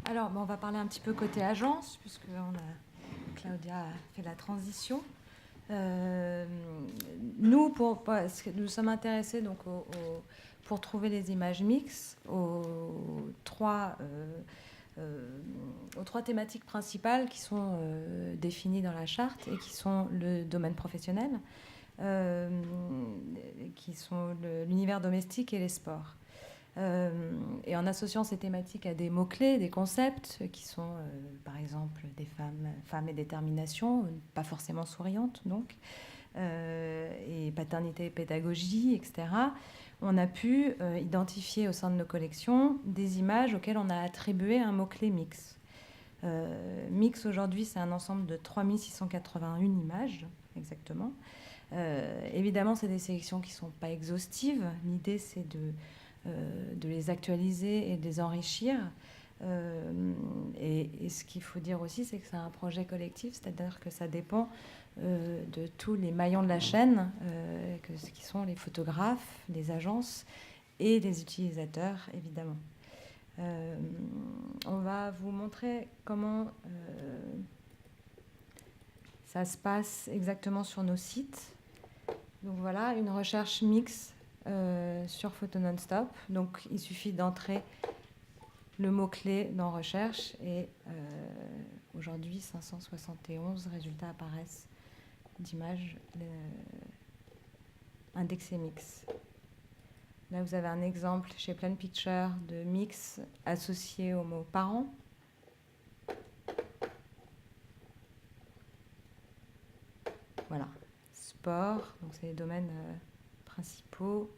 Alors, on va parler un petit peu côté agence, puisque Claudia a fait la transition. Nous, parce que nous sommes intéressés donc, pour trouver les images mixtes aux trois thématiques principales qui sont définies dans la charte et qui sont le domaine professionnel, qui sont l'univers domestique et les sports. Et en associant ces thématiques à des mots-clés, des concepts qui sont, par exemple, des femmes et détermination, pas forcément souriantes, donc, et paternité et pédagogie, etc., on a pu identifier au sein de nos collections des images auxquelles on a attribué un mot-clé mix. Mix, aujourd'hui, c'est un ensemble de 3681 images, exactement. Évidemment, c'est des sélections qui ne sont pas exhaustives. L'idée, c'est de les actualiser et de les enrichir. Et ce qu'il faut dire aussi, c'est que c'est un projet collectif, c'est-à-dire que ça dépend de tous les maillons de la chaîne, qui sont les photographes, les agences et les utilisateurs, évidemment. On va vous montrer comment ça se passe exactement sur nos sites. Donc voilà, une recherche mixte sur Photo Non-Stop. Donc il suffit d'entrer le mot-clé dans recherche et aujourd'hui 571 résultats apparaissent d'images indexées mix. Là vous avez un exemple chez Plan Picture de mix associé au mot parent. Voilà, sport, donc c'est les domaines principaux.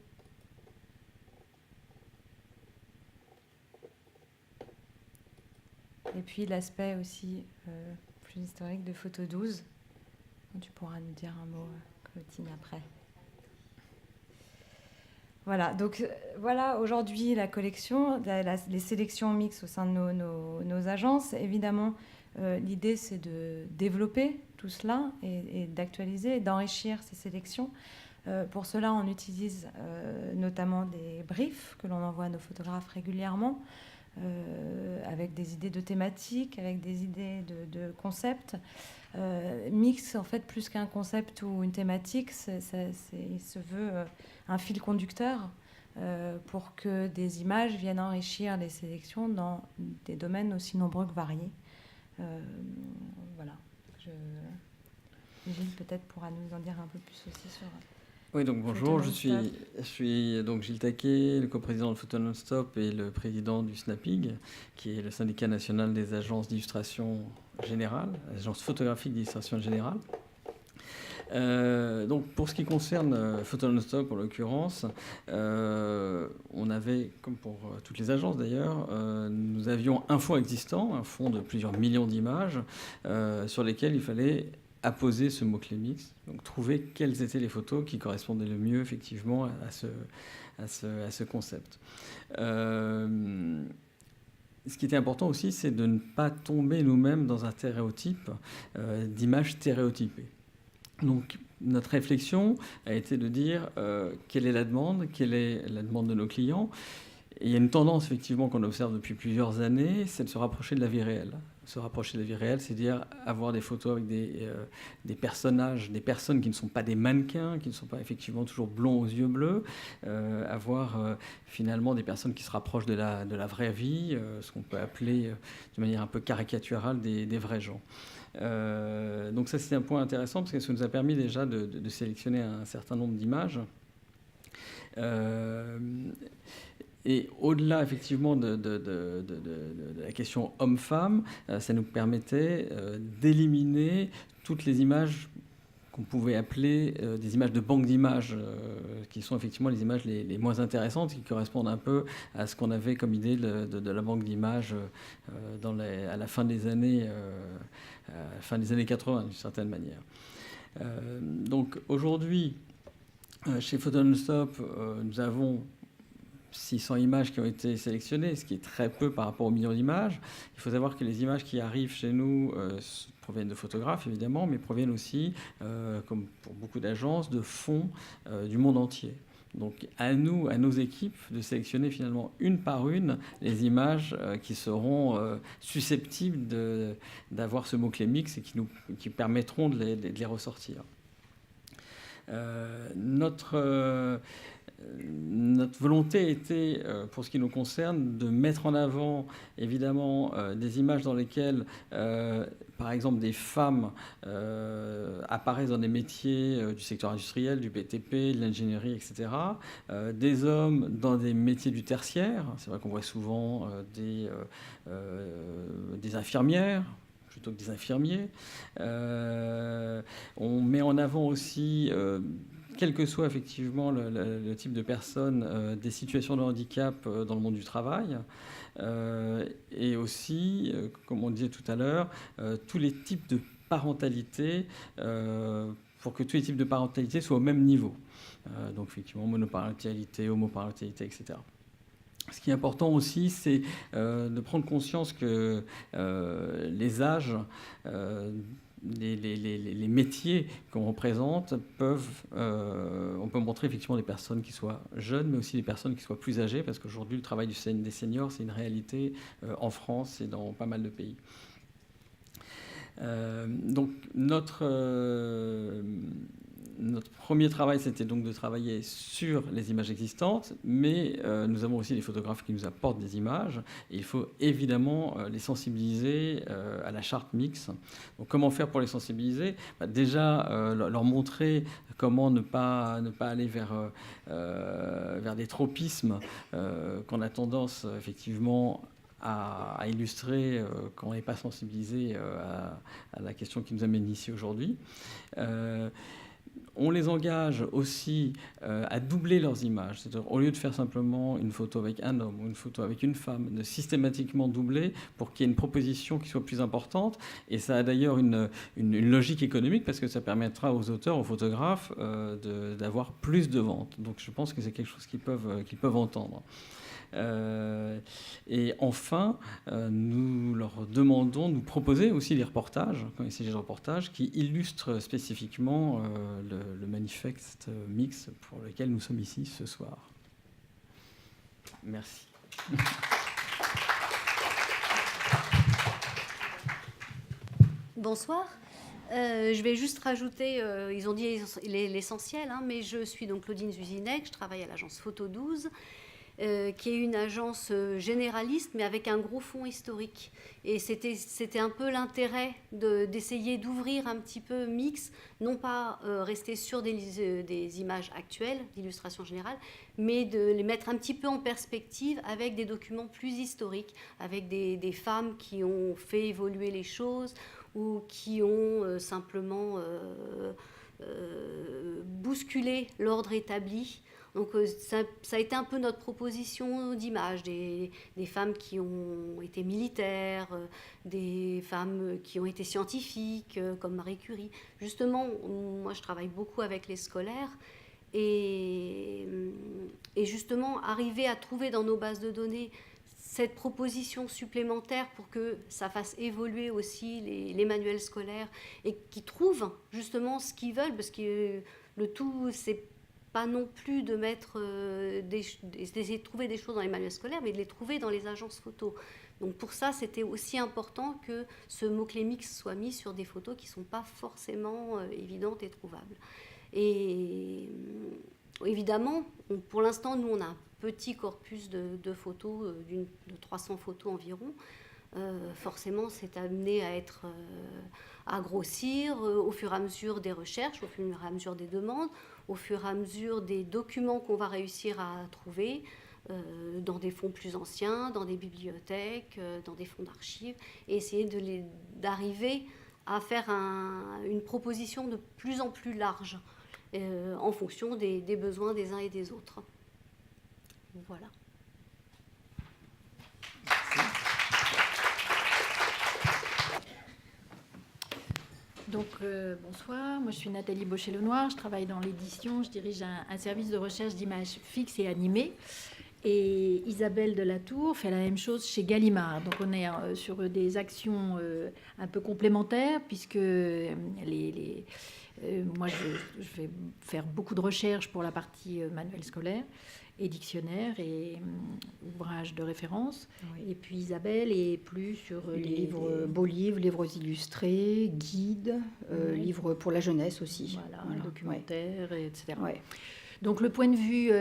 Et puis l'aspect aussi plus historique de Photo 12. Tu pourras nous dire un mot, Clotilde, après. Voilà, donc voilà aujourd'hui la collection, les sélections mixtes au sein de nos agences. Évidemment, l'idée c'est de développer tout cela et d'actualiser et d'enrichir ces sélections. Pour cela, on utilise notamment des briefs que l'on envoie à nos photographes régulièrement, avec des idées de thématiques, avec des idées de concepts. Mix, en fait, plus qu'un concept ou une thématique, il se veut un fil conducteur pour que des images viennent enrichir les sélections dans des domaines aussi nombreux que variés. Voilà. Gilles, peut-être, pourra nous en dire un peu plus aussi sur... Oui, donc bonjour, je suis donc Gilles Taquet, le coprésident de Photo Non-Stop et le président du SNAPIG, qui est le syndicat national des agences d'illustration générale, agences photographiques d'illustration générale. Donc pour ce qui concerne Photo Non-Stop en l'occurrence, on avait, comme pour toutes les agences d'ailleurs, nous avions un fonds existant, un fonds de plusieurs millions d'images sur lesquelles il fallait apposer ce mot-clé mix, donc trouver quelles étaient les photos qui correspondaient le mieux effectivement à ce concept. Ce qui était important aussi, c'est de ne pas tomber nous-mêmes dans un stéréotype d'images stéréotypées. Donc notre réflexion a été de dire quelle est la demande de nos clients. Et il y a une tendance effectivement qu'on observe depuis plusieurs années, c'est de se rapprocher de la vie réelle. Se rapprocher de la vie réelle, c'est dire avoir des photos avec des personnages, des personnes qui ne sont pas des mannequins, qui ne sont pas effectivement toujours blonds aux yeux bleus, avoir finalement des personnes qui se rapprochent de la vraie vie, ce qu'on peut appeler de manière un peu caricaturale des vrais gens. Donc ça, c'est un point intéressant parce que ça nous a permis déjà de sélectionner un certain nombre d'images. Et au-delà, effectivement, de la question homme-femme, ça nous permettait d'éliminer toutes les images qu'on pouvait appeler des images de banque d'images, qui sont effectivement les images les moins intéressantes, qui correspondent un peu à ce qu'on avait comme idée de la banque d'images à la fin des années 80, d'une certaine manière. Donc aujourd'hui, chez Photo Non-Stop, nous avons 600 images qui ont été sélectionnées, ce qui est très peu par rapport aux millions d'images. Il faut savoir que les images qui arrivent chez nous proviennent de photographes, évidemment, mais proviennent aussi, comme pour beaucoup d'agences, de fonds du monde entier. Donc à nous, à nos équipes, de sélectionner finalement une par une les images qui seront susceptibles d'avoir ce mot-clé mix et qui permettront de les ressortir. Notre volonté était, pour ce qui nous concerne, de mettre en avant, évidemment, des images dans lesquelles, par exemple, des femmes apparaissent dans des métiers du secteur industriel, du BTP, de l'ingénierie, etc. Des hommes dans des métiers du tertiaire. C'est vrai qu'on voit souvent des infirmières plutôt que des infirmiers. On met en avant aussi quel que soit effectivement le type de personnes, des situations de handicap dans le monde du travail. Et aussi, comme on disait tout à l'heure, tous les types de parentalité, pour que tous les types de parentalité soient au même niveau. Donc effectivement, monoparentalité, homoparentalité, etc. Ce qui est important aussi, c'est de prendre conscience que les âges, les métiers qu'on représente on peut montrer effectivement des personnes qui soient jeunes, mais aussi des personnes qui soient plus âgées, parce qu'aujourd'hui, le travail des seniors, c'est une réalité en France et dans pas mal de pays. Donc notre premier travail, c'était donc de travailler sur les images existantes, mais nous avons aussi des photographes qui nous apportent des images, et il faut évidemment les sensibiliser à la charte mix. Donc comment faire pour les sensibiliser ? Déjà, leur montrer comment ne pas aller vers des tropismes qu'on a tendance effectivement à illustrer quand on n'est pas sensibilisé à la question qui nous amène ici aujourd'hui. On les engage aussi à doubler leurs images. C'est-à-dire, au lieu de faire simplement une photo avec un homme ou une photo avec une femme, de systématiquement doubler pour qu'il y ait une proposition qui soit plus importante. Et ça a d'ailleurs une logique économique, parce que ça permettra aux auteurs, aux photographes, d'avoir plus de ventes. Donc je pense que c'est quelque chose qu'ils peuvent entendre. Et enfin, nous leur demandons de nous proposer aussi des reportages, quand il s'agit de reportages, qui illustrent spécifiquement le manifeste mix pour lequel nous sommes ici ce soir. Merci. Bonsoir. Je vais juste rajouter, ils ont dit l'essentiel, hein, mais je suis donc Claudine Zuzinec, je travaille à l'agence Photo 12, qui est une agence généraliste, mais avec un gros fond historique. Et c'était un peu l'intérêt d'essayer d'ouvrir un petit peu mix, non pas rester sur des images actuelles, d'illustration générale, mais de les mettre un petit peu en perspective avec des documents plus historiques, avec des femmes qui ont fait évoluer les choses ou qui ont simplement bousculé l'ordre établi. Donc ça a été un peu notre proposition d'image, des femmes qui ont été militaires, des femmes qui ont été scientifiques, comme Marie Curie. Justement, moi je travaille beaucoup avec les scolaires, et justement arriver à trouver dans nos bases de données cette proposition supplémentaire pour que ça fasse évoluer aussi les manuels scolaires, et qu'ils trouvent justement ce qu'ils veulent, parce que le tout, c'est pas non plus de mettre d'essayer de trouver des choses dans les manuels scolaires, mais de les trouver dans les agences photos. Donc pour ça, c'était aussi important que ce mot-clé mix soit mis sur des photos qui ne sont pas forcément évidentes et trouvables. Et évidemment, pour l'instant, nous, on a un petit corpus de photos, de 300 photos environ. Forcément, c'est amené à grossir au fur et à mesure des recherches, au fur et à mesure des demandes, au fur et à mesure des documents qu'on va réussir à trouver dans des fonds plus anciens, dans des bibliothèques, dans des fonds d'archives, et essayer d'arriver à faire une proposition de plus en plus large en fonction des besoins des uns et des autres. Voilà. Donc, bonsoir, moi je suis Nathalie Baucher-Lenoir, je travaille dans l'édition, je dirige un service de recherche d'images fixes et animées. Et Isabelle Delatour fait la même chose chez Gallimard. Donc on est sur des actions un peu complémentaires, puisque Moi, je vais faire beaucoup de recherches pour la partie manuel scolaire et dictionnaire et ouvrages de référence. Oui. Et puis Isabelle est plus sur Beaux livres, livres illustrés, guides, Ouais. livres pour la jeunesse aussi. Voilà, documentaires, etc. Ouais. Donc le point de vue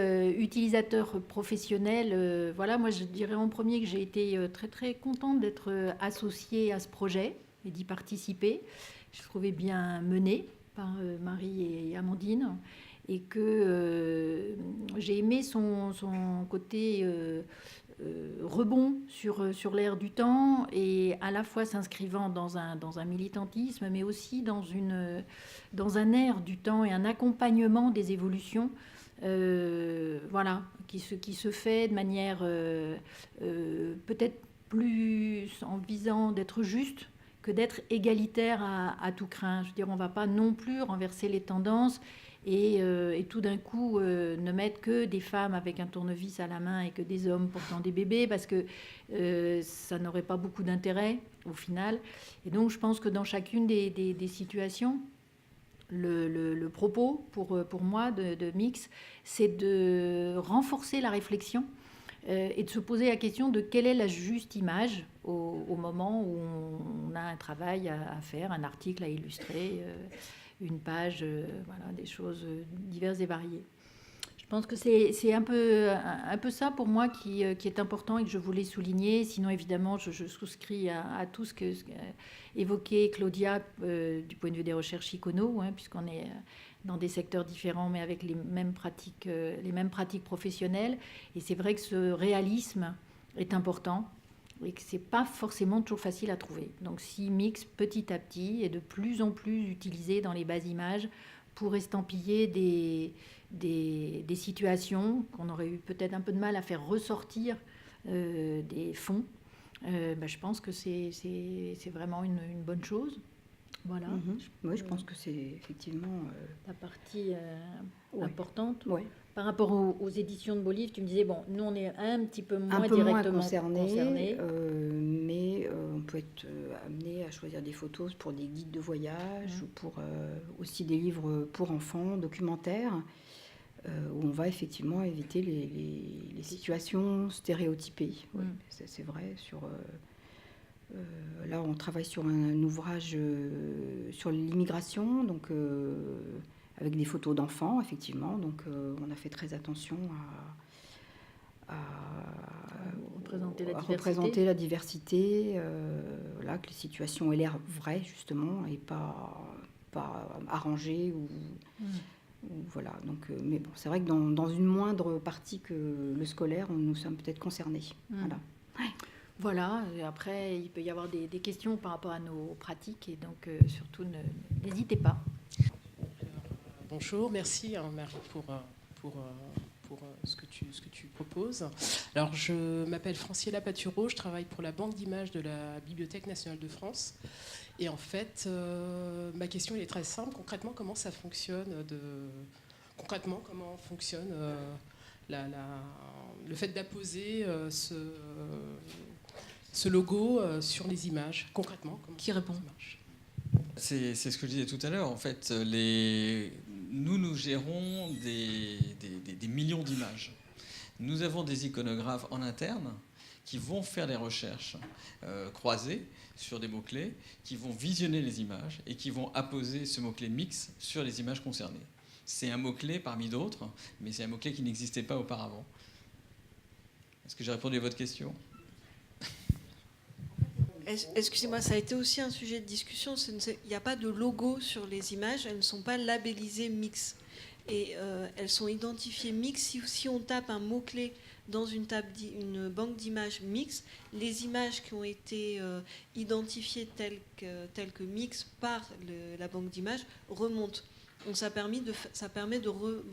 utilisateur professionnel, voilà, moi je dirais en premier que j'ai été très très contente d'être associée à ce projet et d'y participer. Je trouvais bien mené par Marie et Amandine et que j'ai aimé son côté rebond sur l'air du temps et à la fois s'inscrivant dans un militantisme mais aussi dans un air du temps et un accompagnement des évolutions voilà, qui se fait de manière peut-être plus en visant d'être juste que d'être égalitaire à tout craint. Je veux dire, on ne va pas non plus renverser les tendances et tout d'un coup ne mettre que des femmes avec un tournevis à la main et que des hommes portant des bébés parce que ça n'aurait pas beaucoup d'intérêt au final. Et donc je pense que dans chacune des situations, le propos pour moi de Mix, c'est de renforcer la réflexion et de se poser la question de quelle est la juste image au moment où on a un travail à faire, un article à illustrer, une page, voilà, des choses diverses et variées. Je pense que c'est un peu ça pour moi qui est important et que je voulais souligner. Sinon, évidemment, je souscris à tout ce que évoquait Claudia du point de vue des recherches icono, hein, puisqu'on est dans des secteurs différents, mais avec les mêmes pratiques professionnelles. Et c'est vrai que ce réalisme est important et que c'est pas forcément toujours facile à trouver. Donc, si Mix, petit à petit, est de plus en plus utilisé dans les bases images pour estampiller des situations qu'on aurait eu peut-être un peu de mal à faire ressortir des fonds, je pense que c'est vraiment une bonne chose. Voilà. Oui, je pense que c'est effectivement la partie ouais. importante. Ouais. Par rapport aux éditions de beaux livres, tu me disais, bon, nous on est un petit peu moins un peu directement moins concernés. Mais on peut être amené à choisir des photos pour des guides de voyage ou pour aussi des livres pour enfants, documentaires, où on va effectivement éviter les situations stéréotypées. Ouais, c'est vrai. Là, on travaille sur un ouvrage sur l'immigration, donc avec des photos d'enfants, effectivement. Donc, on a fait très attention à représenter la diversité, voilà, que les situations aient l'air vraies, justement, et pas arrangées ou voilà. Donc, mais bon, c'est vrai que dans une moindre partie que le scolaire, nous sommes peut-être concernés. Voilà. Ouais. Voilà, et après, il peut y avoir des questions par rapport à nos pratiques, et donc surtout, n'hésitez pas. Bonjour, merci Marie pour ce que tu proposes. Alors, je m'appelle Franciella Patureau, je travaille pour la Banque d'images de la Bibliothèque nationale de France. Et en fait, ma question elle est très simple. Concrètement, comment ça fonctionne Concrètement, comment fonctionne le fait d'apposer ce logo sur les images, concrètement? Qui répond? C'est ce que je disais tout à l'heure. En fait, nous gérons des millions d'images. Nous avons des iconographes en interne qui vont faire des recherches croisées sur des mots-clés, qui vont visionner les images et qui vont apposer ce mot-clé mix sur les images concernées. C'est un mot-clé parmi d'autres, mais c'est un mot-clé qui n'existait pas auparavant. Est-ce que j'ai répondu à votre question ? Excusez-moi, ça a été aussi un sujet de discussion. Il n'y a pas de logo sur les images, elles ne sont pas labellisées mix. Et elles sont identifiées mix. Si on tape un mot-clé dans une banque d'images mix, les images qui ont été identifiées telles que mix par la banque d'images remontent. Donc ça permet de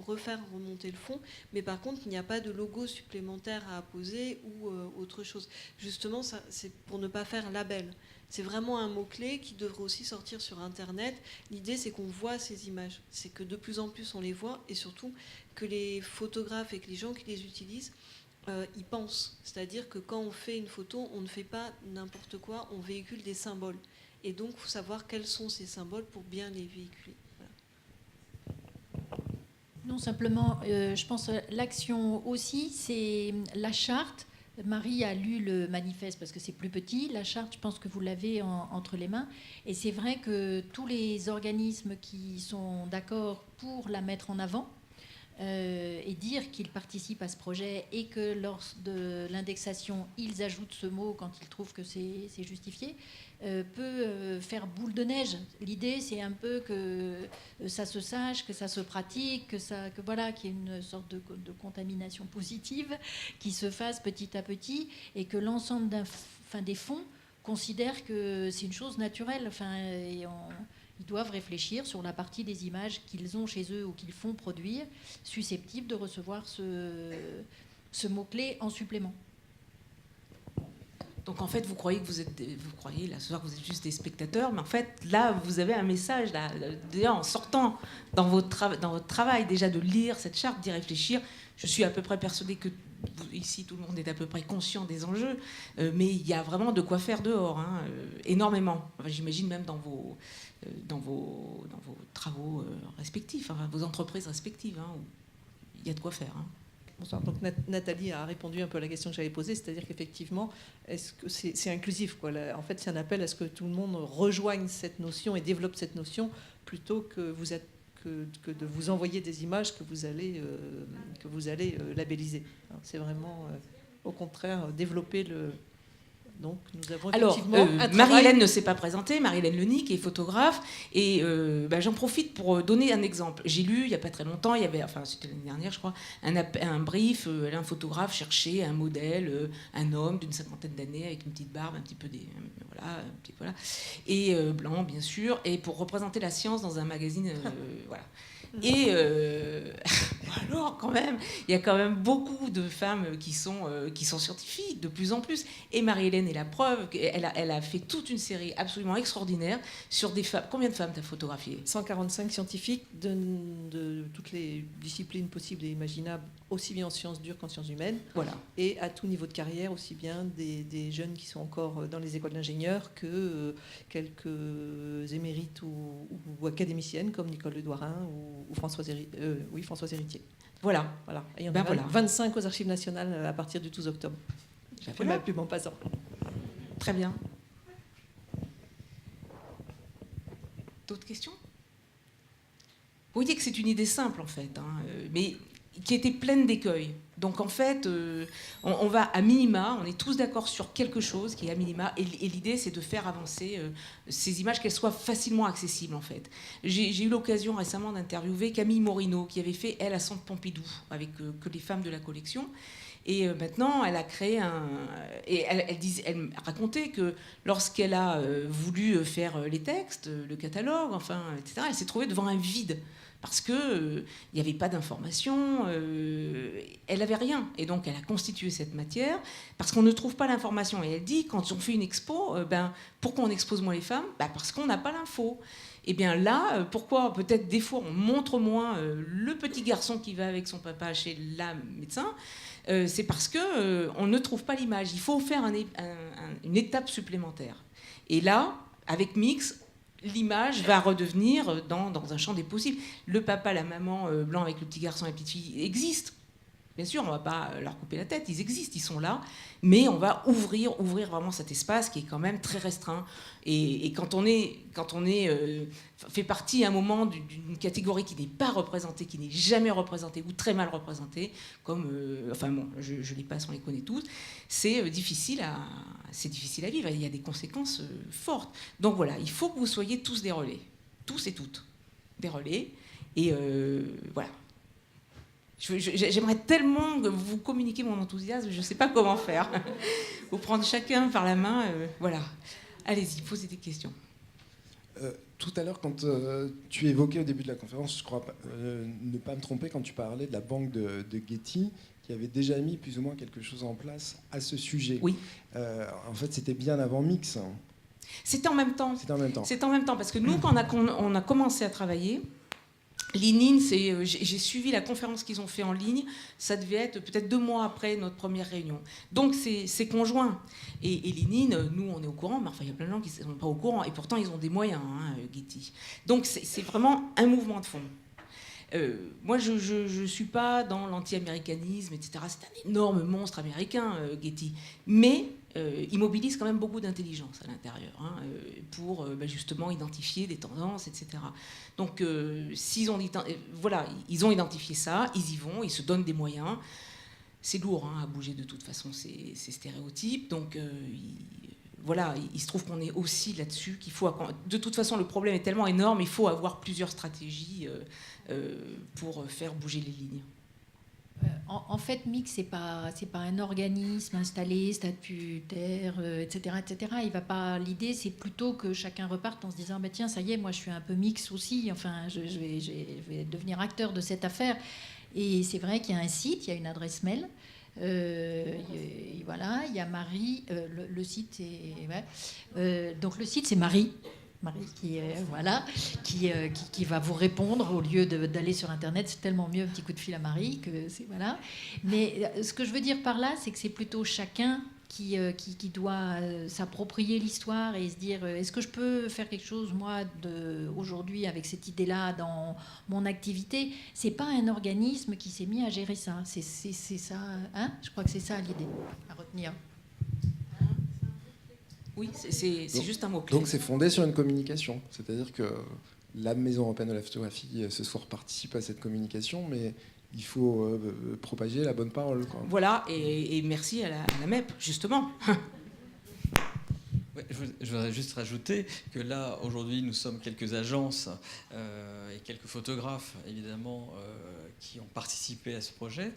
refaire remonter le fond, mais par contre, il n'y a pas de logo supplémentaire à apposer ou autre chose. Justement, c'est pour ne pas faire label. C'est vraiment un mot-clé qui devrait aussi sortir sur Internet. L'idée, c'est qu'on voit ces images. C'est que de plus en plus, on les voit, et surtout que les photographes et que les gens qui les utilisent y pensent. C'est-à-dire que quand on fait une photo, on ne fait pas n'importe quoi, on véhicule des symboles. Et donc, il faut savoir quels sont ces symboles pour bien les véhiculer. Voilà. Non, simplement, je pense l'action aussi, c'est la charte. Marie a lu le manifeste parce que c'est plus petit. La charte, je pense que vous l'avez entre les mains. Et c'est vrai que tous les organismes qui sont d'accord pour la mettre en avant et dire qu'ils participent à ce projet et que lors de l'indexation, ils ajoutent ce mot quand ils trouvent que c'est justifié, peut faire boule de neige. L'idée, c'est un peu que ça se sache, que ça se pratique, que voilà, qu'il y ait une sorte de contamination positive qui se fasse petit à petit et que l'ensemble des fonds considèrent que c'est une chose naturelle. Ils doivent réfléchir sur la partie des images qu'ils ont chez eux ou qu'ils font produire, susceptibles de recevoir ce mot-clé en supplément. Donc en fait, vous croyez là ce soir que vous êtes juste des spectateurs, mais en fait là vous avez un message là, déjà en sortant dans votre travail déjà de lire cette charte, d'y réfléchir. Je suis à peu près persuadée que ici tout le monde est à peu près conscient des enjeux, mais il y a vraiment de quoi faire dehors, énormément. Enfin, j'imagine même dans vos travaux respectifs, vos entreprises respectives, où il y a de quoi faire. Bonsoir. Donc Nathalie a répondu un peu à la question que j'avais posée, c'est-à-dire qu'effectivement, est-ce que c'est inclusif, quoi. En fait, c'est un appel à ce que tout le monde rejoigne cette notion et développe cette notion, plutôt que de vous envoyer des images que vous allez labelliser. C'est vraiment, au contraire, développer le... Donc, nous avons effectivement Marie-Hélène ne s'est pas présentée, Marie-Hélène Leny, qui est photographe, et j'en profite pour donner un exemple. J'ai lu, il n'y a pas très longtemps, c'était l'année dernière, je crois, un brief, un photographe cherchait un modèle, un homme d'une 50aine d'années, avec une petite barbe, un petit peu voilà, et blanc, bien sûr, et pour représenter la science dans un magazine, voilà. Et alors, quand même, il y a quand même beaucoup de femmes qui sont scientifiques, de plus en plus. Et Marie-Hélène est la preuve. Elle a fait toute une série absolument extraordinaire sur des femmes. Combien de femmes tu as photographié ? 145 scientifiques de toutes les disciplines possibles et imaginables, aussi bien en sciences dures qu'en sciences humaines. Voilà. Et à tout niveau de carrière, aussi bien des jeunes qui sont encore dans les écoles d'ingénieurs que quelques émérites ou académiciennes comme Nicole Le Doirin ou Françoise Héritier. Voilà. Et il y en a 25 aux Archives nationales à partir du 12 octobre. J'ai fait ma pub en passant. Très bien. D'autres questions ? Vous voyez que c'est une idée simple, en fait, mais qui était pleine d'écueils. Donc, en fait, on va à minima, on est tous d'accord sur quelque chose qui est à minima, et l'idée, c'est de faire avancer ces images, qu'elles soient facilement accessibles, en fait. J'ai eu l'occasion récemment d'interviewer Camille Morino, qui avait fait, elle, à Centre Pompidou, avec que les femmes de la collection. Et maintenant, elle a créé elle racontait que lorsqu'elle a voulu faire les textes, le catalogue, etc., elle s'est trouvée devant un vide. Parce qu'il n'y avait pas d'information, elle n'avait rien. Et donc, elle a constitué cette matière, parce qu'on ne trouve pas l'information. Et elle dit, quand on fait une expo, pourquoi on expose moins les femmes ? Parce qu'on n'a pas l'info. Et bien là, pourquoi peut-être des fois on montre moins le petit garçon qui va avec son papa chez la médecin ? C'est parce qu'on ne trouve pas l'image. Il faut faire une étape supplémentaire. Et là, avec Mix, l'image va redevenir dans un champ des possibles. Le papa, la maman blanc avec le petit garçon et la petite fille existent. Bien sûr, on ne va pas leur couper la tête, ils existent, ils sont là, mais on va ouvrir vraiment cet espace qui est quand même très restreint. Et quand on fait partie à un moment d'une catégorie qui n'est pas représentée, qui n'est jamais représentée ou très mal représentée, comme, je les passe, on les connaît tous, c'est difficile à vivre. Il y a des conséquences fortes. Donc voilà, il faut que vous soyez tous des relais, tous et toutes, des relais. Et voilà. J'aimerais tellement que vous communiquiez mon enthousiasme, je ne sais pas comment faire. Vous prendre chacun par la main, voilà. Allez-y, posez des questions. Tout à l'heure, quand tu évoquais au début de la conférence, je crois ne pas me tromper, quand tu parlais de la banque de Getty, qui avait déjà mis plus ou moins quelque chose en place à ce sujet. Oui. En fait, c'était bien avant Mix. C'était en même temps. C'était en même temps, parce que nous, quand on a commencé à travailler, l'ININ, j'ai suivi la conférence qu'ils ont fait en ligne, ça devait être peut-être 2 mois après notre première réunion. Donc c'est conjoint. Et l'ININ, nous on est au courant, mais il y a plein de gens qui ne sont pas au courant, et pourtant ils ont des moyens, Getty. Donc c'est vraiment un mouvement de fond. Moi, je ne suis pas dans l'anti-américanisme, etc. C'est un énorme monstre américain, Getty. Mais il mobilise quand même beaucoup d'intelligence à l'intérieur, hein, pour justement identifier des tendances, etc. Donc, s'ils ont, voilà, ils ont identifié ça, ils y vont, ils se donnent des moyens. C'est lourd, hein, à bouger de toute façon ces stéréotypes. Donc, voilà, il se trouve qu'on est aussi là-dessus, qu'il faut... De toute façon, le problème est tellement énorme, il faut avoir plusieurs stratégies pour faire bouger les lignes. En fait, Mix, c'est pas un organisme installé, statutaire, etc., etc. Il va pas. L'idée, c'est plutôt que chacun reparte en se disant, bah, tiens, ça y est, moi, je suis un peu Mix aussi. Enfin, je vais devenir acteur de cette affaire. Et c'est vrai qu'il y a un site, il y a une adresse mail. Voilà, il y a Marie. Le site est. Ouais. Donc le site, c'est Marie qui va vous répondre au lieu d'aller sur Internet. C'est tellement mieux un petit coup de fil à Marie que c'est voilà. Mais ce que je veux dire par là, c'est que c'est plutôt chacun qui doit s'approprier l'histoire et se dire est-ce que je peux faire quelque chose moi aujourd'hui avec cette idée-là dans mon activité. C'est pas un organisme qui s'est mis à gérer ça. C'est ça, hein. Je crois que c'est ça l'idée à retenir. Oui, c'est juste un mot-clé. Donc c'est fondé sur une communication. C'est-à-dire que la Maison européenne de la photographie ce soir participe à cette communication, mais il faut propager la bonne parole, quoi. Voilà, et merci à la MEP, justement. Ouais, je voudrais juste rajouter que là, aujourd'hui, nous sommes quelques agences et quelques photographes, évidemment, qui ont participé à ce projet,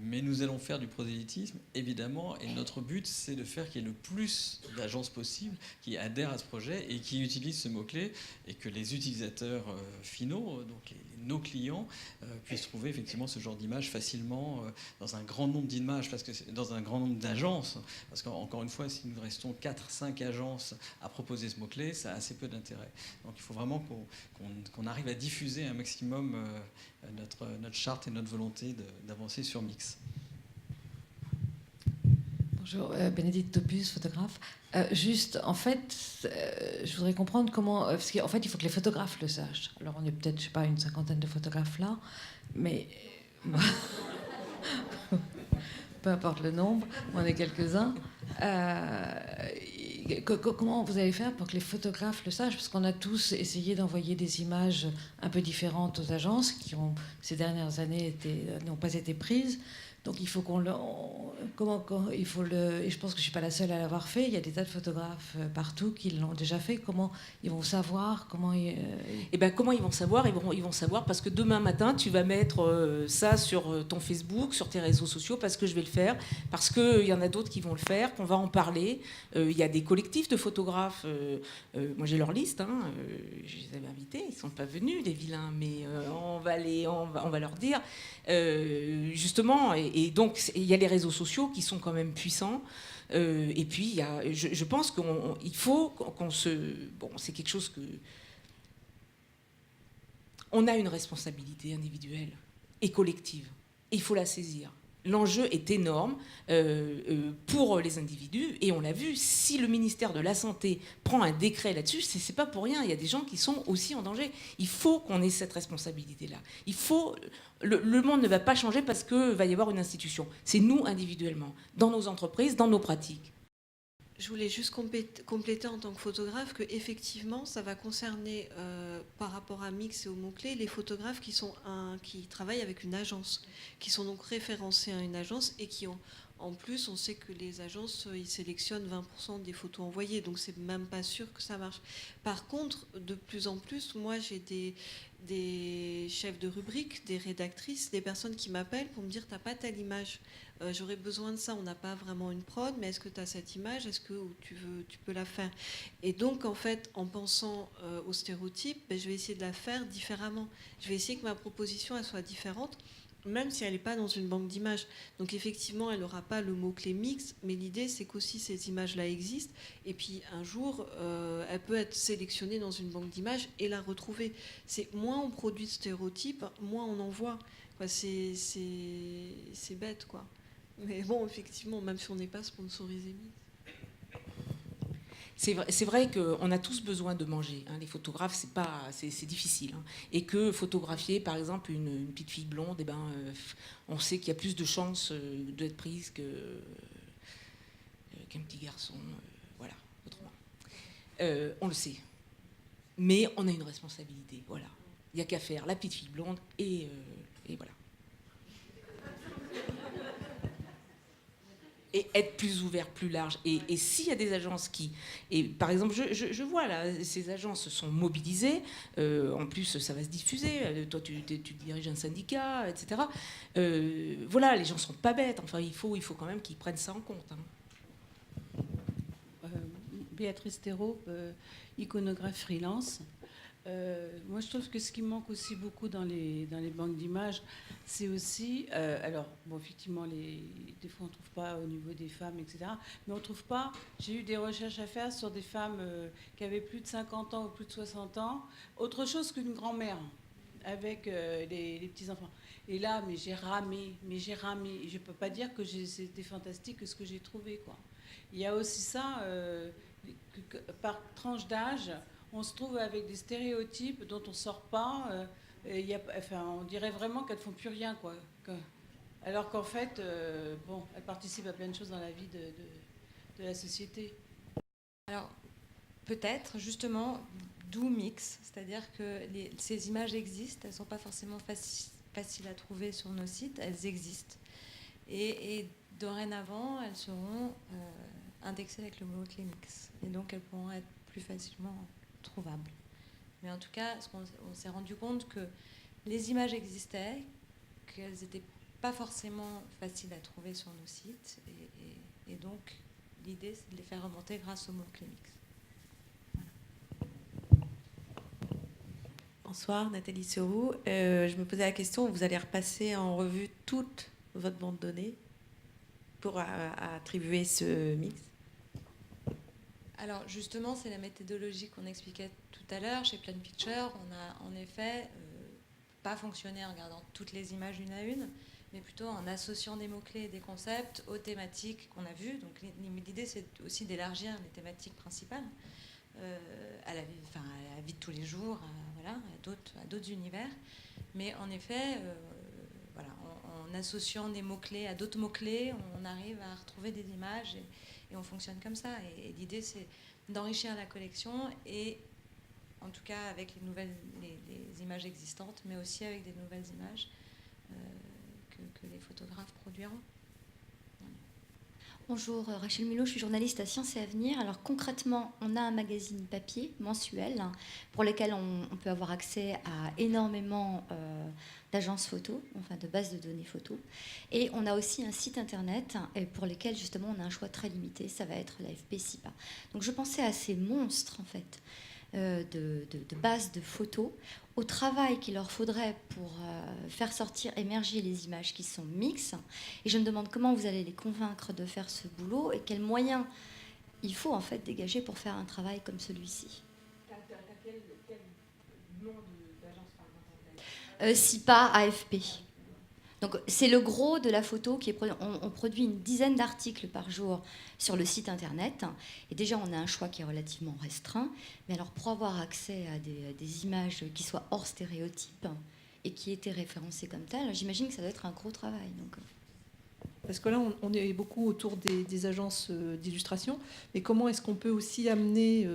mais nous allons faire du prosélytisme, évidemment, et notre but, c'est de faire qu'il y ait le plus d'agences possible qui adhèrent à ce projet et qui utilisent ce mot-clé, et que les utilisateurs finaux, donc nos clients, puissent trouver effectivement ce genre d'image facilement dans un grand nombre d'images, parce que dans un grand nombre d'agences, parce qu'encore une fois, si nous restons 4-5 agences à proposer ce mot-clé, ça a assez peu d'intérêt. Donc il faut vraiment qu'on arrive à diffuser un maximum notre charte et notre volonté d'avancer sur Mix. Bonjour, Bénédicte Topus, photographe. Juste, en fait, je voudrais comprendre comment... Parce qu'en fait, il faut que les photographes le sachent. Alors, on est peut-être, je sais pas, une 50aine de photographes là, mais... peu importe le nombre, on est quelques-uns. Comment vous allez faire pour que les photographes le sachent? Parce qu'on a tous essayé d'envoyer des images un peu différentes aux agences qui ont, ces dernières années, n'ont pas été prises. Donc il faut il faut et je pense que je ne suis pas la seule à l'avoir fait. Il y a des tas de photographes partout qui l'ont déjà fait. Comment ils vont savoir comment Eh ben, comment ils vont savoir? Ils vont savoir parce que demain matin, tu vas mettre ça sur ton Facebook, sur tes réseaux sociaux, parce que je vais le faire, parce qu'il y en a d'autres qui vont le faire, qu'on va en parler. Il y a des collectifs de photographes. Moi, j'ai leur liste. Hein, je les avais invités. Ils ne sont pas venus, les vilains, mais on va leur dire. Justement, et donc il y a les réseaux sociaux qui sont quand même puissants, et puis je pense qu'il faut qu'on se... Bon, c'est quelque chose que... On a une responsabilité individuelle et collective, et il faut la saisir. L'enjeu est énorme pour les individus, et on l'a vu, si le ministère de la Santé prend un décret là-dessus, c'est pas pour rien, il y a des gens qui sont aussi en danger. Il faut qu'on ait cette responsabilité-là. Il faut... Le monde ne va pas changer parce qu'il va y avoir une institution. C'est nous, individuellement, dans nos entreprises, dans nos pratiques. Je voulais juste compléter en tant que photographe que effectivement, ça va concerner, par rapport à Mix et aux mots-clés, les photographes qui travaillent avec une agence, qui sont donc référencés à une agence et qui ont... En plus, on sait que les agences, ils sélectionnent 20% des photos envoyées, donc c'est même pas sûr que ça marche. Par contre, de plus en plus, moi j'ai des chefs de rubrique, des rédactrices, des personnes qui m'appellent pour me dire t'as pas telle image, j'aurais besoin de ça, on n'a pas vraiment une prod, mais est-ce que tu as cette image, est-ce que tu peux la faire? Et donc en fait, en pensant aux stéréotypes, je vais essayer de la faire différemment. Je vais essayer que ma proposition elle soit différente, même si elle n'est pas dans une banque d'images. Donc effectivement, elle n'aura pas le mot-clé mix, mais l'idée, c'est qu'aussi ces images-là existent. Et puis un jour, elle peut être sélectionnée dans une banque d'images et la retrouver. C'est moins on produit de stéréotypes, moins on en voit. C'est bête, quoi. Mais bon, effectivement, même si on n'est pas sponsorisé mix. C'est vrai qu'on a tous besoin de manger. Hein. Les photographes, c'est difficile. Hein. Et que photographier, par exemple, une petite fille blonde, eh ben, on sait qu'il y a plus de chances d'être prise qu'un petit garçon. Voilà, autrement. On le sait. Mais on a une responsabilité. Voilà. Il n'y a qu'à faire la petite fille blonde et voilà. Et être plus ouvert, plus large. Et s'il y a des agences qui... Et par exemple, je vois là, ces agences sont mobilisées. En plus, ça va se diffuser. Toi, tu diriges un syndicat, etc. Voilà, les gens ne sont pas bêtes. Enfin, il faut quand même qu'ils prennent ça en compte. Hein. Béatrice Thérault, iconographe freelance. Moi, je trouve que ce qui manque aussi beaucoup dans les banques d'images, c'est aussi... alors, bon, effectivement, des fois, on ne trouve pas au niveau des femmes, etc. Mais on ne trouve pas... J'ai eu des recherches à faire sur des femmes qui avaient plus de 50 ans ou plus de 60 ans. Autre chose qu'une grand-mère avec les petits-enfants. Et là, mais j'ai ramé. Et je ne peux pas dire que c'était fantastique ce que j'ai trouvé, quoi. Il y a aussi ça, par tranche d'âge... On se trouve avec des stéréotypes dont on ne sort pas. On dirait vraiment qu'elles ne font plus rien, quoi. Alors qu'en fait, elles participent à plein de choses dans la vie de la société. Alors, peut-être, justement, d'où mix. C'est-à-dire que ces images existent, elles ne sont pas forcément faciles à trouver sur nos sites, elles existent. Et dorénavant, elles seront indexées avec le mot-clé mix. Et donc, elles pourront être plus facilement trouvables. Mais en tout cas, on s'est rendu compte que les images existaient, qu'elles n'étaient pas forcément faciles à trouver sur nos sites, et donc l'idée c'est de les faire remonter grâce au mot-clé mix. Voilà. Bonsoir, Nathalie Serroux. Je me posais la question, vous allez repasser en revue toute votre bande de données pour attribuer ce mix? Alors justement, c'est la méthodologie qu'on expliquait tout à l'heure. Chez Plan Picture, on a en effet pas fonctionné en regardant toutes les images une à une, mais plutôt en associant des mots-clés et des concepts aux thématiques qu'on a vues. Donc l'idée, c'est aussi d'élargir les thématiques principales à la vie de tous les jours, à d'autres univers. Mais en effet, en associant des mots-clés à d'autres mots-clés, on arrive à retrouver des images et on fonctionne comme ça. Et l'idée, c'est d'enrichir la collection, et en tout cas avec les images existantes, mais aussi avec des nouvelles images que les photographes produiront. Bonjour, Rachel Mulot, je suis journaliste à Sciences et Avenir. Alors concrètement, on a un magazine papier mensuel pour lequel on peut avoir accès à énormément d'agences photos, enfin de bases de données photos. Et on a aussi un site internet pour lequel justement on a un choix très limité, ça va être l'AFP SIPA. Donc je pensais à ces monstres en fait de bases de photos, au travail qu'il leur faudrait pour faire sortir, émerger les images qui sont mixtes. Et je me demande comment vous allez les convaincre de faire ce boulot et quels moyens il faut en fait dégager pour faire un travail comme celui-ci. Quel nom d'agence SIPA, AFP. Donc c'est le gros de la photo qui est on produit une dizaine d'articles par jour sur le site internet, et déjà on a un choix qui est relativement restreint, mais alors pour avoir accès à des images qui soient hors stéréotypes et qui étaient référencées comme telles, j'imagine que ça doit être un gros travail. Donc. Parce que là, on est beaucoup autour des agences d'illustration, mais comment est-ce qu'on peut aussi amener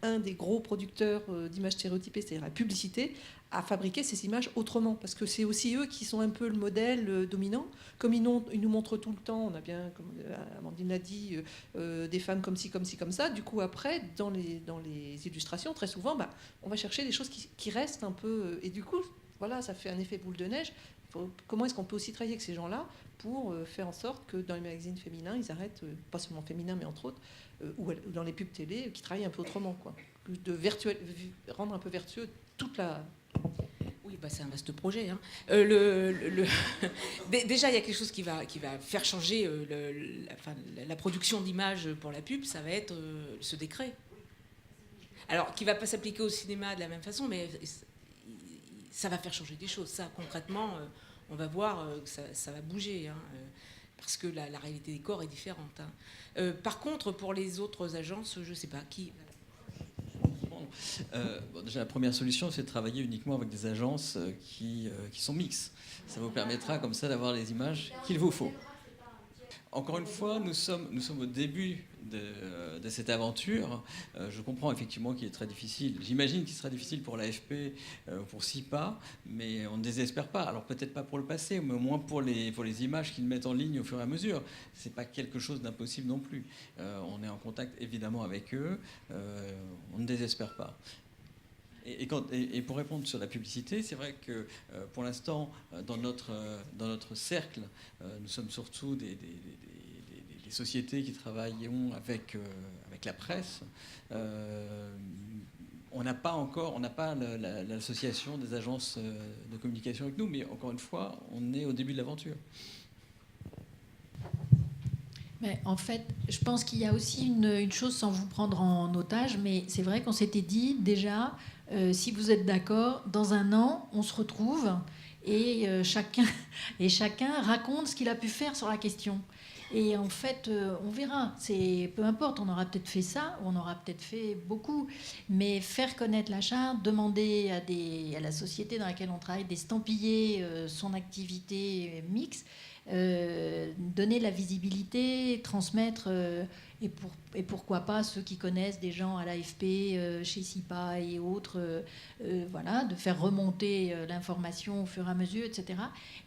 un des gros producteurs d'images stéréotypées, c'est-à-dire la publicité, à fabriquer ces images autrement, parce que c'est aussi eux qui sont un peu le modèle dominant. Comme ils nous montrent tout le temps, on a bien, comme Amandine l'a dit, des femmes comme ci, comme ci, comme ça. Du coup, après, dans les illustrations, très souvent, on va chercher des choses qui restent un peu... Et du coup, voilà, ça fait un effet boule de neige. Comment est-ce qu'on peut aussi travailler avec ces gens-là pour faire en sorte que dans les magazines féminins, ils arrêtent, pas seulement féminins, mais entre autres, ou dans les pubs télé, qui travaillent un peu autrement, quoi. Rendre un peu vertueux toute la... Oui, c'est un vaste projet. Hein. Déjà, il y a quelque chose qui va faire changer la production d'images pour la pub, ça va être ce décret. Alors, qui ne va pas s'appliquer au cinéma de la même façon, mais ça va faire changer des choses. Ça, concrètement, on va voir que ça va bouger. Hein, parce que la réalité des corps est différente. Hein. Par contre, pour les autres agences, je ne sais pas qui. Déjà, la première solution, c'est de travailler uniquement avec des agences qui sont mixtes. Ça vous permettra comme ça d'avoir les images qu'il vous faut. Encore une fois, nous sommes au début de cette aventure. Je comprends effectivement qu'il est très difficile. J'imagine qu'il sera difficile pour l'AFP, pour SIPA, mais on ne désespère pas. Alors peut-être pas pour le passé, mais au moins pour les images qu'ils mettent en ligne au fur et à mesure. C'est pas quelque chose d'impossible non plus. On est en contact évidemment avec eux. On ne désespère pas. Et pour répondre sur la publicité, c'est vrai que pour l'instant, dans notre cercle, nous sommes surtout des sociétés qui travaillons avec la presse. On n'a pas l'association des agences de communication avec nous, mais encore une fois, on est au début de l'aventure. Mais en fait, je pense qu'il y a aussi une chose, sans vous prendre en otage, mais c'est vrai qu'on s'était dit déjà, si vous êtes d'accord, dans un an, on se retrouve et chacun raconte ce qu'il a pu faire sur la question. Et en fait, on verra. Peu importe, on aura peut-être fait ça, ou on aura peut-être fait beaucoup. Mais faire connaître la charte, demander à la société dans laquelle on travaille d'estampiller son activité mixte, donner la visibilité, transmettre, et pourquoi pas ceux qui connaissent des gens à l'AFP, chez SIPA et autres, voilà, de faire remonter l'information au fur et à mesure, etc.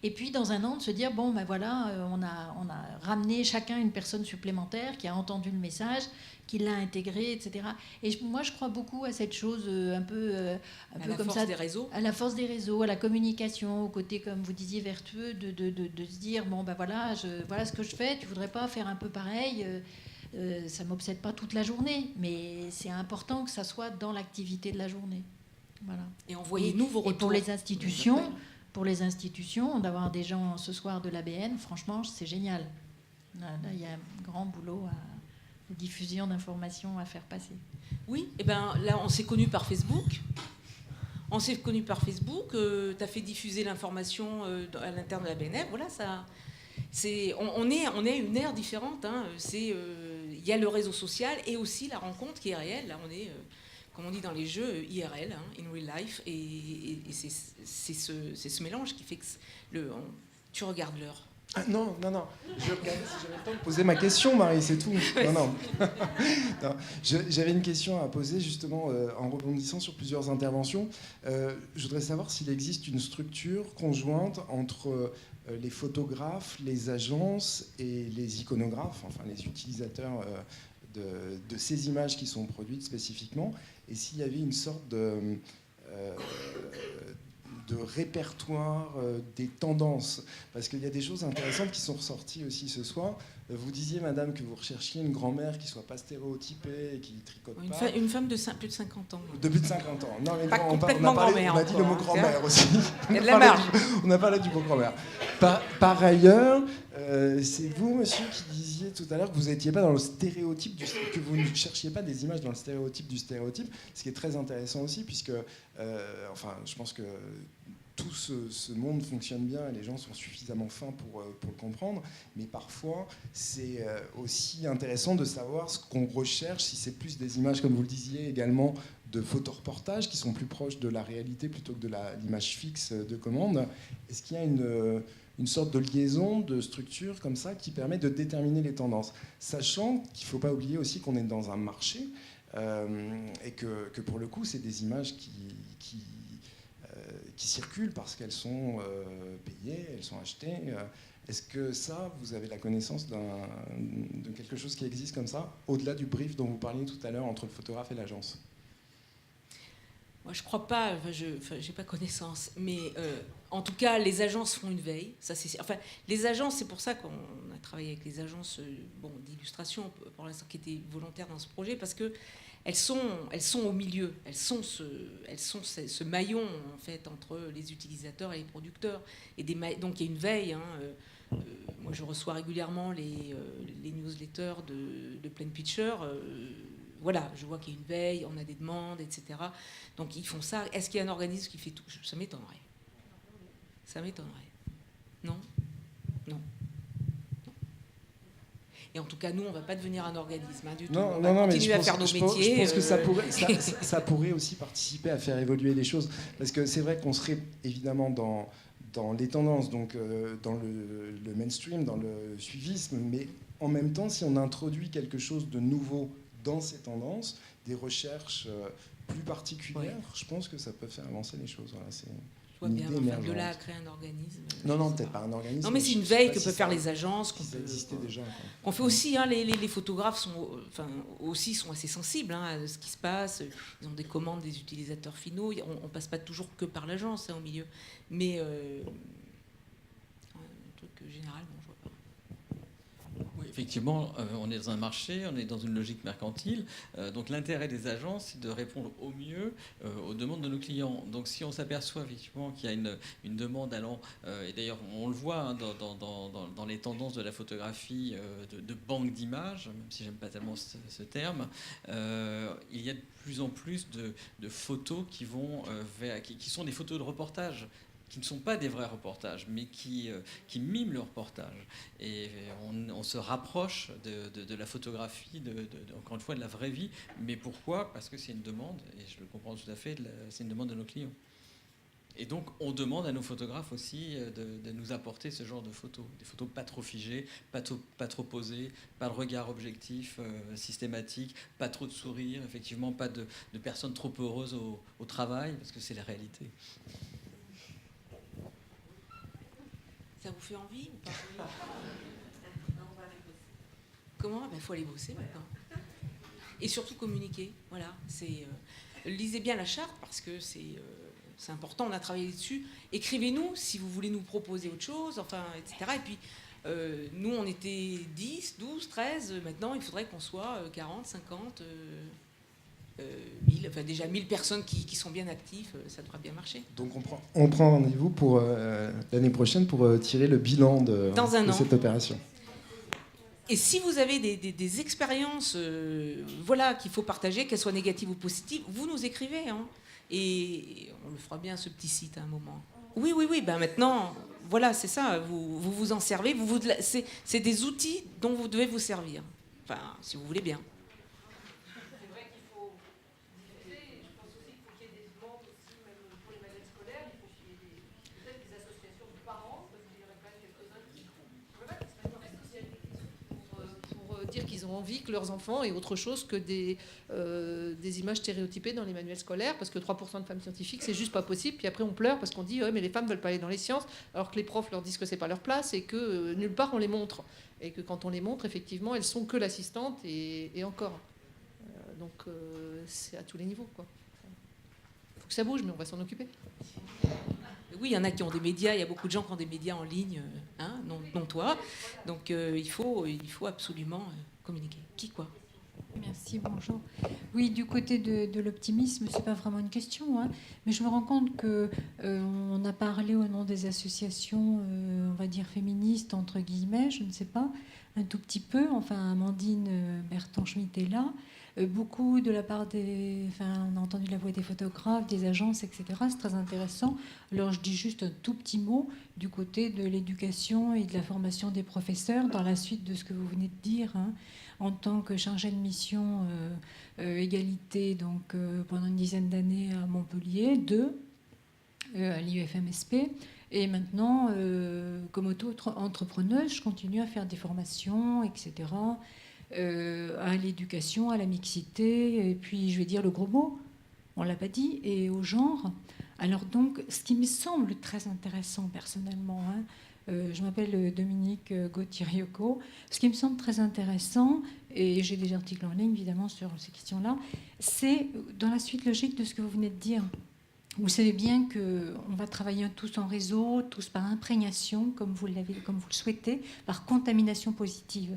Et puis dans un an de se dire, bon ben voilà, on a ramené chacun une personne supplémentaire qui a entendu le message, qui l'a intégré, etc. Et moi, je crois beaucoup à cette chose un peu comme ça, des réseaux. À la force des réseaux, à la communication, au côté, comme vous disiez, vertueux, de se dire, bon, ben voilà, voilà ce que je fais, tu voudrais pas faire un peu pareil, ça m'obsède pas toute la journée, mais c'est important que ça soit dans l'activité de la journée. Voilà. Et envoyez-nous vos retours. Et pour les institutions, d'avoir des gens ce soir de l'ABN, franchement, c'est génial. Là, il y a un grand boulot de diffusion d'informations à faire passer. Oui, et ben là, on s'est connus par Facebook. Tu as fait diffuser l'information à l'interne de la BNF. Voilà, ça. On est à une ère différente. Hein. Il y a le réseau social et aussi la rencontre qui est réelle. Là, on est, comme on dit dans les jeux, IRL, hein, in real life. Et c'est ce mélange qui fait que tu regardes l'heure. Ah, non. Je regardais si j'avais le temps de poser ma question, Marie, c'est tout. Non. J'avais une question à poser, justement, en rebondissant sur plusieurs interventions. Je voudrais savoir s'il existe une structure conjointe entre les photographes, les agences et les iconographes, enfin les utilisateurs de ces images qui sont produites spécifiquement, et s'il y avait une sorte de répertoire des tendances, parce qu'il y a des choses intéressantes qui sont ressorties aussi ce soir. Vous disiez, madame, que vous recherchiez une grand-mère qui ne soit pas stéréotypée et qui tricote pas. Une femme de plus de 50 ans. De plus de 50 ans. Non, mais pas on a dit le mot grand-mère aussi. Il y a de la marge. On a parlé du mot grand-mère. Par ailleurs, c'est vous, monsieur, qui disiez tout à l'heure que vous n'étiez pas dans le stéréotype, que vous ne cherchiez pas des images dans le stéréotype du stéréotype, ce qui est très intéressant aussi, puisque, je pense que tout ce monde fonctionne bien et les gens sont suffisamment fins pour le comprendre, mais parfois c'est aussi intéressant de savoir ce qu'on recherche, si c'est plus des images, comme vous le disiez également, de photoreportages qui sont plus proches de la réalité plutôt que de l'image fixe de commande. Est-ce qu'il y a une sorte de liaison, de structure comme ça qui permet de déterminer les tendances, sachant qu'il ne faut pas oublier aussi qu'on est dans un marché et que pour le coup c'est des images qui circulent parce qu'elles sont payées, elles sont achetées. Est-ce que ça, vous avez la connaissance de quelque chose qui existe comme ça, au-delà du brief dont vous parliez tout à l'heure entre le photographe et l'agence ? Moi, je crois pas, j'ai pas connaissance, mais en tout cas, les agences font une veille. Ça, les agences, c'est pour ça qu'on a travaillé avec les agences d'illustration, pour l'instant, qui étaient volontaires dans ce projet, parce que elles sont au milieu, elles sont ce maillon en fait entre les utilisateurs et les producteurs. Donc il y a une veille. Hein, moi, je reçois régulièrement les newsletters de Plain Picture. Voilà, je vois qu'il y a une veille, on a des demandes, etc. Donc ils font ça. Est-ce qu'il y a un organisme qui fait tout ? Ça m'étonnerait. Ça m'étonnerait. Non. Et en tout cas, nous, on ne va pas devenir un organisme du tout. Non, On va mais continuer à faire nos métiers. Je pense que ça pourrait aussi participer à faire évoluer les choses. Parce que c'est vrai qu'on serait évidemment dans les tendances, donc dans le mainstream, dans le suivisme, mais en même temps, si on introduit quelque chose de nouveau dans ces tendances, des recherches plus particulières, je pense que ça peut faire avancer les choses. Voilà, c'est je vois bien, de là à créer un organisme. Non, peut-être pas un organisme. Non, mais c'est une veille que peuvent faire les agences. Qu'on existait déjà. On fait aussi, hein, les photographes sont assez sensibles à ce qui se passe. Ils ont des commandes des utilisateurs finaux. On passe pas toujours que par l'agence au milieu. Mais un truc généralement, je vois pas. Oui, effectivement, on est dans un marché, on est dans une logique mercantile. Donc l'intérêt des agences, c'est de répondre au mieux aux demandes de nos clients. Donc si on s'aperçoit effectivement qu'il y a une demande allant, et d'ailleurs on le voit dans les tendances de la photographie de banque d'images, même si j'aime pas tellement ce terme, il y a de plus en plus de photos qui vont qui sont des photos de reportage, qui ne sont pas des vrais reportages, mais qui miment le reportage. Et on se rapproche de la photographie, encore une fois, de la vraie vie. Mais pourquoi ? Parce que c'est une demande, et je le comprends tout à fait, c'est une demande de nos clients. Et donc, on demande à nos photographes aussi de nous apporter ce genre de photos. Des photos pas trop figées, pas trop posées, pas de regard objectif systématique, pas trop de sourires, effectivement, pas de personnes trop heureuses au travail, parce que c'est la réalité. Ça vous fait envie ou pas? Comment? Il faut aller bosser maintenant. Et surtout communiquer. Voilà. Lisez bien la charte parce que c'est important. On a travaillé dessus. Écrivez-nous si vous voulez nous proposer autre chose, etc. Et puis, nous, on était 10, 12, 13. Maintenant, il faudrait qu'on soit 40, 50, 1000. Enfin, déjà 1000 personnes qui sont bien actives. Ça devrait bien marcher. Donc, on prend rendez-vous pour l'année prochaine pour tirer le bilan de cette opération. Et si vous avez des expériences qu'il faut partager, qu'elles soient négatives ou positives, vous nous écrivez. Hein, et on le fera bien, ce petit site, à un moment. Oui. Ben maintenant, voilà, c'est ça. Vous en servez. C'est des outils dont vous devez vous servir. Enfin, si vous voulez bien. C'est vrai qu'il faut diffuser. Je pense aussi qu'il faut qu'il y ait des demandes aussi, même pour les manuels scolaires. Il faut qu'il y ait peut-être des associations de parents, parce qu'il y aurait quand même quelques-uns qui pour dire qu'ils ont envie que leurs enfants aient autre chose que des images stéréotypées dans les manuels scolaires, parce que 3% de femmes scientifiques, c'est juste pas possible. Puis après, on pleure parce qu'on dit mais les femmes veulent pas aller dans les sciences, alors que les profs leur disent que c'est pas leur place et que nulle part on les montre. Et que quand on les montre, effectivement, elles sont que l'assistante et encore. Donc c'est à tous les niveaux, quoi. Il faut que ça bouge, mais on va s'en occuper. Oui, il y en a qui ont des médias, il y a beaucoup de gens qui ont des médias en ligne, non toi. Donc il faut absolument communiquer. Qui, quoi? Merci, bonjour. Oui, du côté de l'optimisme, c'est pas vraiment une question, mais je me rends compte que on a parlé au nom des associations, on va dire féministes entre guillemets, je ne sais pas, un tout petit peu. Enfin, Amandine Berton-Schmitt est là. Beaucoup de la part on a entendu la voix des photographes, des agences, etc. C'est très intéressant. Alors je dis juste un tout petit mot du côté de l'éducation et de la formation des professeurs dans la suite de ce que vous venez de dire. En tant que chargée de mission égalité, donc pendant une dizaine d'années à Montpellier, 2 à l'IUFMSP, et maintenant comme auto-entrepreneuse, je continue à faire des formations, etc. À l'éducation, à la mixité, et puis je vais dire le gros mot, on l'a pas dit, et au genre. Alors donc, ce qui me semble très intéressant personnellement, je m'appelle Dominique Gauthier-Yoko, ce qui me semble très intéressant, et j'ai des articles en ligne évidemment sur ces questions-là, c'est dans la suite logique de ce que vous venez de dire. Vous savez bien qu'on va travailler tous en réseau, tous par imprégnation, comme vous le souhaitez, par contamination positive.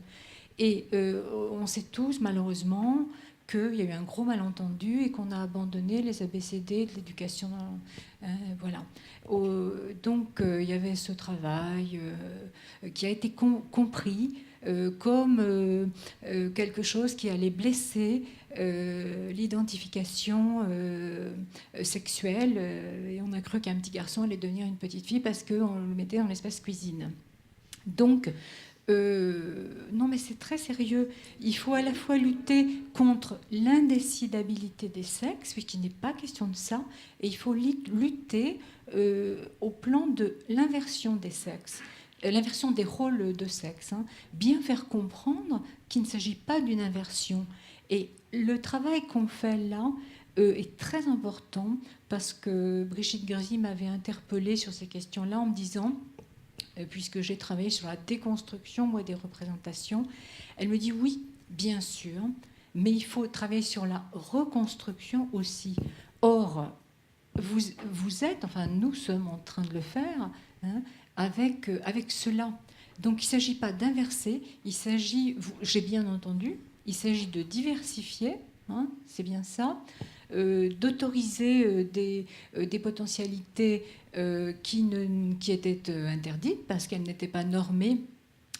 Et on sait tous, malheureusement, qu'il y a eu un gros malentendu et qu'on a abandonné les ABCD de l'éducation. Voilà. Donc, il y avait ce travail qui a été compris comme quelque chose qui allait blesser l'identification sexuelle. Et on a cru qu'un petit garçon allait devenir une petite fille parce qu'on le mettait dans l'espace cuisine. Donc, Non, mais c'est très sérieux. Il faut à la fois lutter contre l'indécidabilité des sexes, puisqu'il n'est pas question de ça, et il faut lutter au plan de l'inversion des sexes, l'inversion des rôles de sexe. Hein. Bien faire comprendre qu'il ne s'agit pas d'une inversion. Et le travail qu'on fait là est très important, parce que Brigitte Grésy m'avait interpellée sur ces questions-là en me disant, puisque j'ai travaillé sur la déconstruction, moi, des représentations, elle me dit oui, bien sûr, mais il faut travailler sur la reconstruction aussi. Or, vous êtes, enfin nous sommes en train de le faire, hein, avec cela. Donc il ne s'agit pas d'inverser, il s'agit, j'ai bien entendu, il s'agit de diversifier, hein, c'est bien ça, d'autoriser des potentialités qui étaient interdites parce qu'elles n'étaient pas normées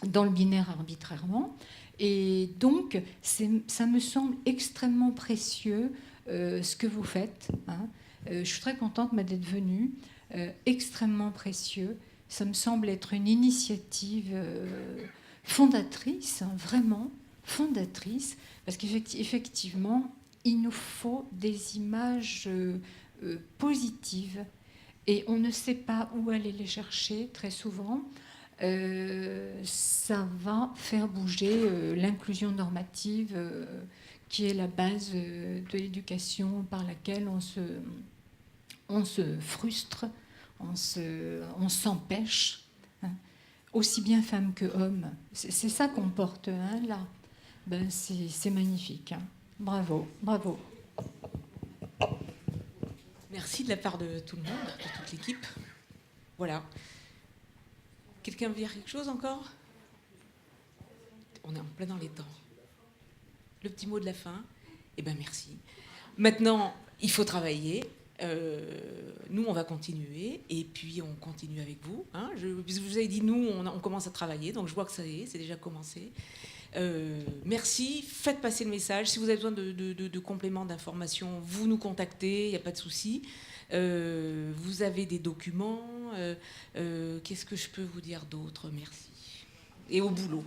dans le binaire arbitrairement. Et donc, ça me semble extrêmement précieux ce que vous faites. Hein. Je suis très contente d'être venue. Extrêmement précieux. Ça me semble être une initiative fondatrice, hein, vraiment fondatrice, parce qu'effectivement, il nous faut des images positives et on ne sait pas où aller les chercher très souvent. Ça va faire bouger l'inclusion normative qui est la base de l'éducation par laquelle on se frustre, on s'empêche, hein, aussi bien femmes que hommes. C'est ça qu'on porte hein, là. Ben, c'est magnifique. Hein. Bravo, bravo. Merci de la part de tout le monde, de toute l'équipe. Voilà. Quelqu'un veut dire quelque chose encore? On est en plein dans les temps. Le petit mot de la fin? Eh bien, merci. Maintenant, il faut travailler. Nous, on va continuer. Et puis, on continue avec vous. Hein. Je vous avais dit, nous, on commence à travailler. Donc, je vois que ça y est, c'est déjà commencé. Merci, faites passer le message. Si vous avez besoin de compléments d'informations, vous nous contactez, il n'y a pas de souci. Vous avez des documents. Qu'est-ce que je peux vous dire d'autre? Merci. Et au boulot.